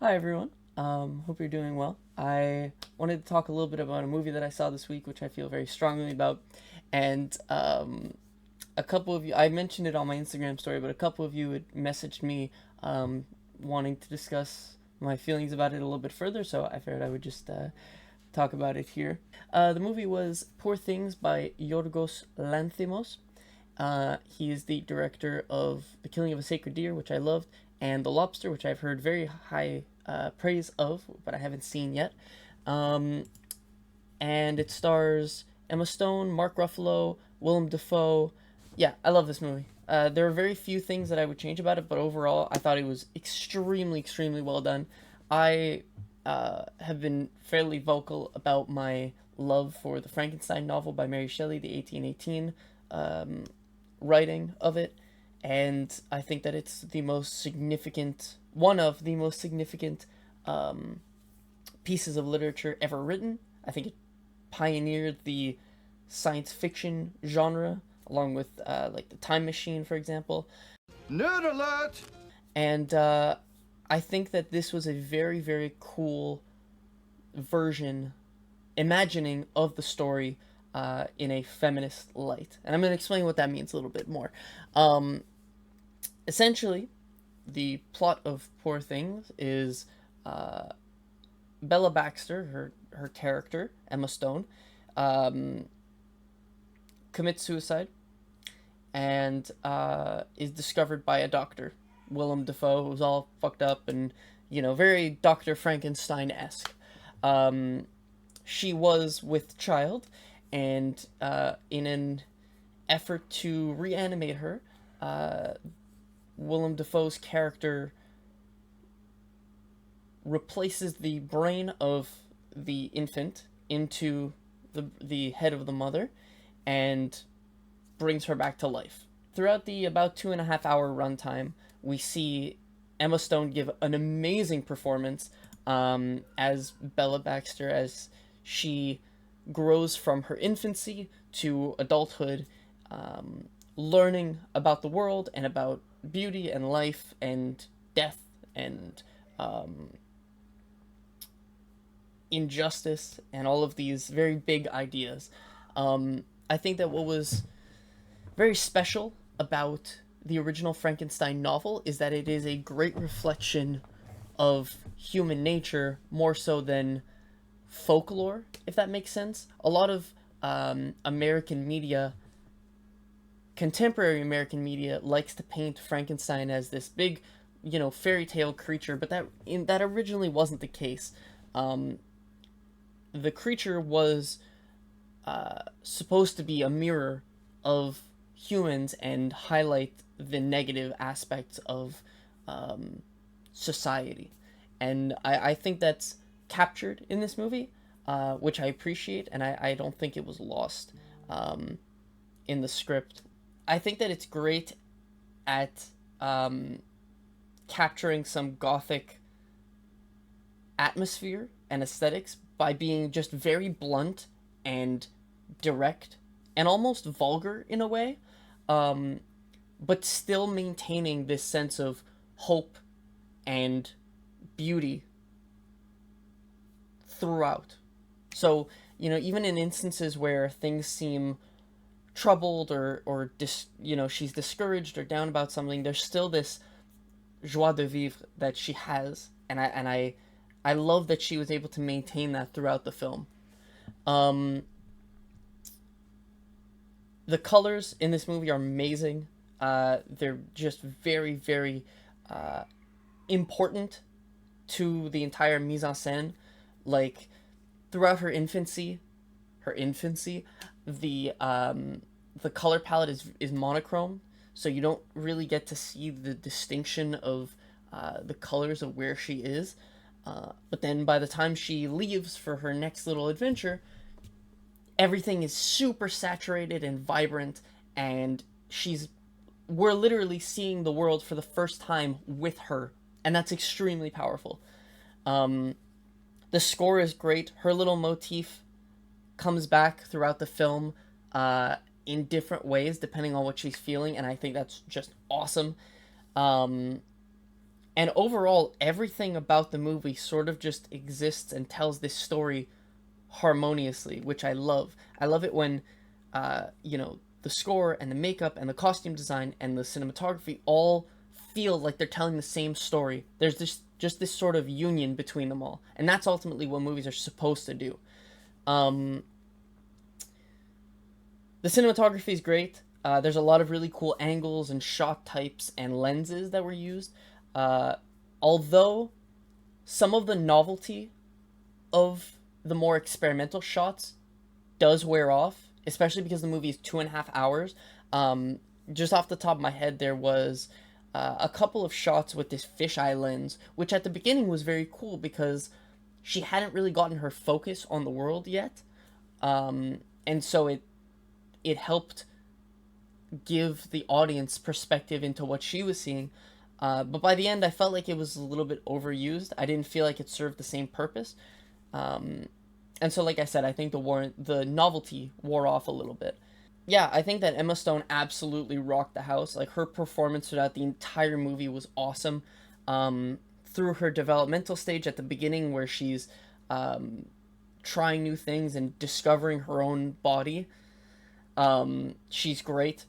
Hi everyone. Hope you're doing well. I wanted to talk a little bit about a movie that I saw this week, which I feel very strongly about. And a couple of you, I mentioned it on my Instagram story, but a couple of you had messaged me wanting to discuss my feelings about it a little bit further. So I figured I would just talk about it here. The movie was Poor Things by Yorgos Lanthimos. He is the director of The Killing of a Sacred Deer, which I loved, and The Lobster, which I've heard very high praise of, but I haven't seen yet. Um, and it stars Emma Stone, Mark Ruffalo, Willem Dafoe. Yeah, I love this movie. There are very few things that I would change about it, but overall, I thought it was extremely, extremely well done. I have been fairly vocal about my love for the Frankenstein novel by Mary Shelley, the 1818 writing of it, and I think that it's the most significant, one of the most significant pieces of literature ever written. I think it pioneered the science fiction genre, along with like the Time Machine, for example. Nerd alert! And I think that this was a very, very cool version, imagining of the story in a feminist light. And I'm going to explain what that means a little bit more. Um, Essentially, the plot of Poor Things is uh, Bella Baxter, her character, Emma Stone, um, commits suicide and is discovered by a doctor, Willem Dafoe, who's all fucked up and, very Dr. Frankenstein esque. Um, she was with child, and in an effort to reanimate her, uh, Willem Dafoe's character replaces the brain of the infant into the head of the mother and brings her back to life. Throughout the about 2.5 hour runtime, we see Emma Stone give an amazing performance as Bella Baxter as she grows from her infancy to adulthood, learning about the world and about beauty and life and death and um, injustice and all of these very big ideas. I think that what was very special about the original Frankenstein novel is that it is a great reflection of human nature more so than folklore, if that makes sense. A lot of American media, contemporary American media, likes to paint Frankenstein as this big, fairy tale creature, but that originally wasn't the case. Um, the creature was supposed to be a mirror of humans and highlight the negative aspects of um, society. And I think that's captured in this movie, which I appreciate, and I don't think it was lost um, in the script. I think that it's great at capturing some gothic atmosphere and aesthetics by being just very blunt and direct and almost vulgar in a way, um, but still maintaining this sense of hope and beauty throughout. So, even in instances where things seem troubled or she's discouraged or down about something, there's still this joie de vivre that she has, and I love that she was able to maintain that throughout the film. Um, the colors in this movie are amazing. They're just very, very important to the entire mise en scène. Like throughout her infancy, the color palette is monochrome, so you don't really get to see the distinction of the colors of where she is. But then by the time she leaves for her next little adventure, everything is super saturated and vibrant, and we're literally seeing the world for the first time with her, and that's extremely powerful. Um, the score is great. Her little motif comes back throughout the film in different ways depending on what she's feeling, and I think that's just awesome. Um, And overall, everything about the movie sort of just exists and tells this story harmoniously, which I love. I love it when, the score and the makeup and the costume design and the cinematography all feel like they're telling the same story. There's just this sort of union between them all, and that's ultimately what movies are supposed to do. Um, the cinematography is great. There's a lot of really cool angles and shot types and lenses that were used. Uh, Although some of the novelty of the more experimental shots does wear off, especially because the movie is 2.5 hours. Um, just off the top of my head, there was a couple of shots with this fisheye lens, which at the beginning was very cool because she hadn't really gotten her focus on the world yet, and so it helped give the audience perspective into what she was seeing. But by the end, I felt like it was a little bit overused. I didn't feel like it served the same purpose. Um, and so, like I said, I think the novelty wore off a little bit. Yeah, I think that Emma Stone absolutely rocked the house. Like, her performance throughout the entire movie was awesome. Through her developmental stage at the beginning, where she's trying new things and discovering her own body, she's great.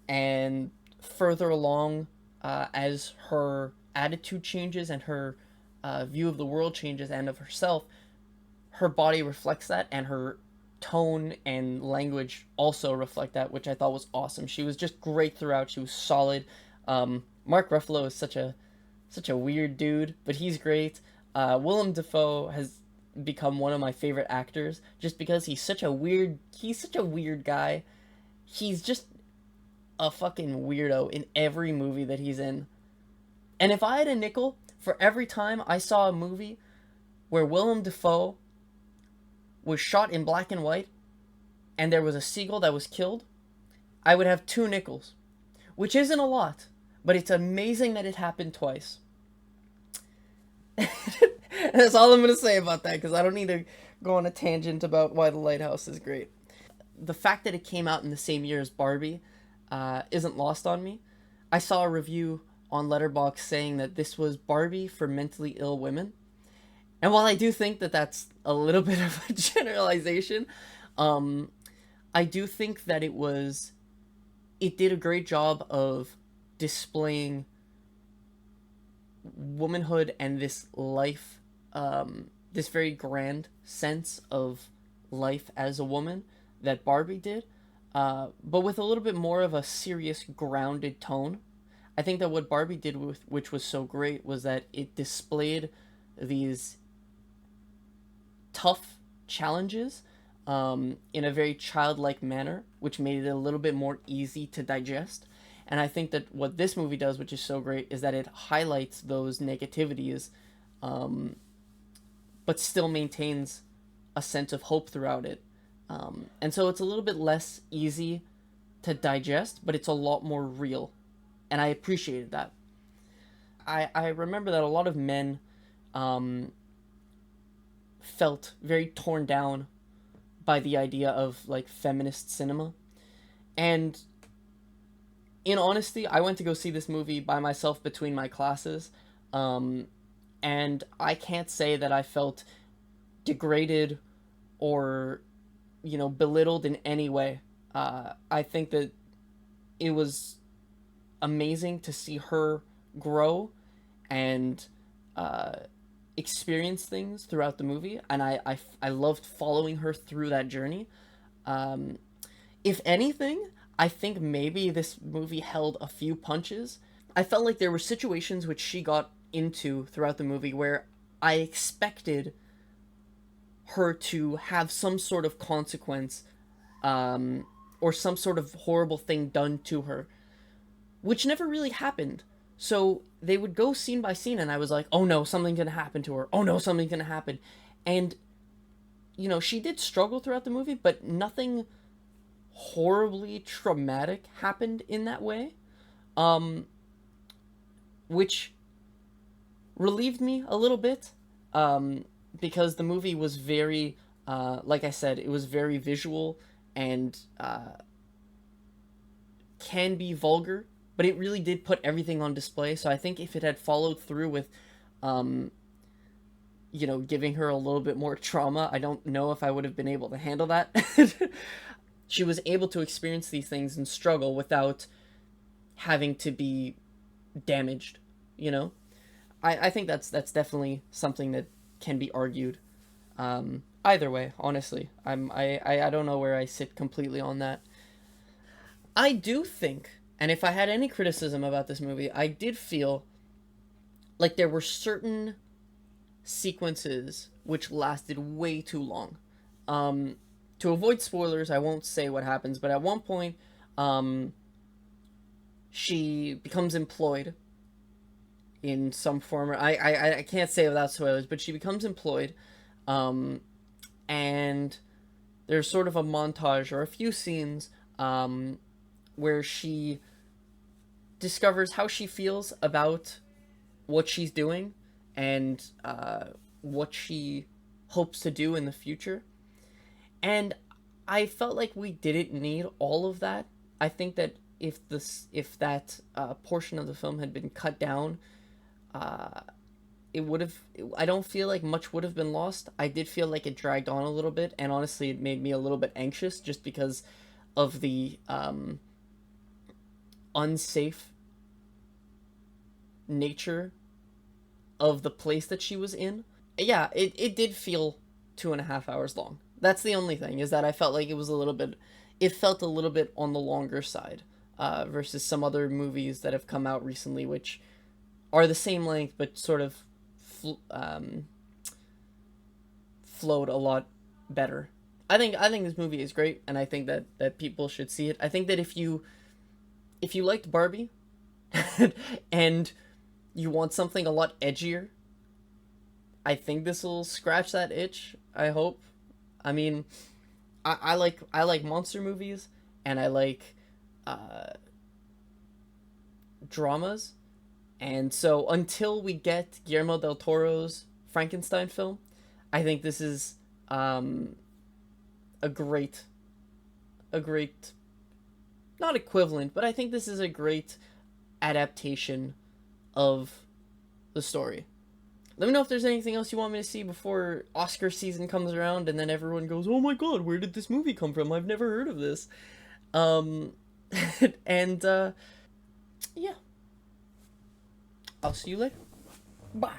And further along, as her attitude changes and her view of the world changes and of herself, her body reflects that, and her tone and language also reflect that, which I thought was awesome. She was just great throughout. She was solid. Mark Ruffalo is such a weird dude, but he's great. Willem Dafoe has become one of my favorite actors just because he's such a weird guy. He's just a fucking weirdo in every movie that he's in. And if I had a nickel for every time I saw a movie where Willem Dafoe was shot in black and white and there was a seagull that was killed, I would have 2 nickels, which isn't a lot, but it's amazing that it happened twice. That's all I'm going to say about that, because I don't need to go on a tangent about why The Lighthouse is great. The fact that it came out in the same year as Barbie isn't lost on me. I saw a review on Letterboxd saying that this was Barbie for mentally ill women. And while I do think that that's a little bit of a generalization, I do think that it did a great job of displaying womanhood and this life, this very grand sense of life as a woman that Barbie did, but with a little bit more of a serious, grounded tone. I think that what Barbie did, which was so great, was that it displayed these tough challenges in a very childlike manner, which made it a little bit more easy to digest. And I think that what this movie does, which is so great, is that it highlights those negativities, but still maintains a sense of hope throughout it. And so it's a little bit less easy to digest, but it's a lot more real. And I appreciated that. I remember that a lot of men felt very torn down by the idea of like feminist cinema. And in honesty, I went to go see this movie by myself between my classes. And I can't say that I felt degraded or, belittled in any way. I think that it was amazing to see her grow and experience things throughout the movie, and I loved following her through that journey. If anything, I think maybe this movie held a few punches. I felt like there were situations which she got into throughout the movie where I expected her to have some sort of consequence, or some sort of horrible thing done to her, which never really happened. So they would go scene by scene, and I was like, oh no, something's gonna happen to her. Oh no, something's gonna happen. And, she did struggle throughout the movie, but nothing horribly traumatic happened in that way. Which relieved me a little bit, because the movie was very, like I said, it was very visual and can be vulgar but it really did put everything on display. So I think if it had followed through with, um, giving her a little bit more trauma, I don't know if I would have been able to handle that. She was able to experience these things and struggle without having to be damaged, you know? I think that's definitely something that can be argued. Either way, honestly. I don't know where I sit completely on that. I do think, and if I had any criticism about this movie, I did feel like there were certain sequences which lasted way too long. To avoid spoilers, I won't say what happens, but at one point, um, she becomes employed in some form. I can't say without spoilers, but she becomes employed, um, and there's sort of a montage or a few scenes where she discovers how she feels about what she's doing and what she hopes to do in the future. And I felt like we didn't need all of that. I think that if that portion of the film had been cut down, it would have. I don't feel like much would have been lost. I did feel like it dragged on a little bit, and honestly, it made me a little bit anxious just because of the unsafe nature of the place that she was in. Yeah, it did feel 2.5 hours long. That's the only thing, is that I felt like it felt a little bit on the longer side, versus some other movies that have come out recently, which are the same length but sort of flowed a lot better. I think this movie is great, and I think that people should see it. I think that if you liked Barbie, and you want something a lot edgier, I think this will scratch that itch. I hope. I mean, I like monster movies, and I like dramas, and so until we get Guillermo del Toro's Frankenstein film, I think this is a great, a great, not equivalent, but I think this is a great adaptation of the story. Let me know if there's anything else you want me to see before Oscar season comes around and then everyone goes, "Oh my god, where did this movie come from? I've never heard of this." Um, and yeah, I'll see you later. Bye.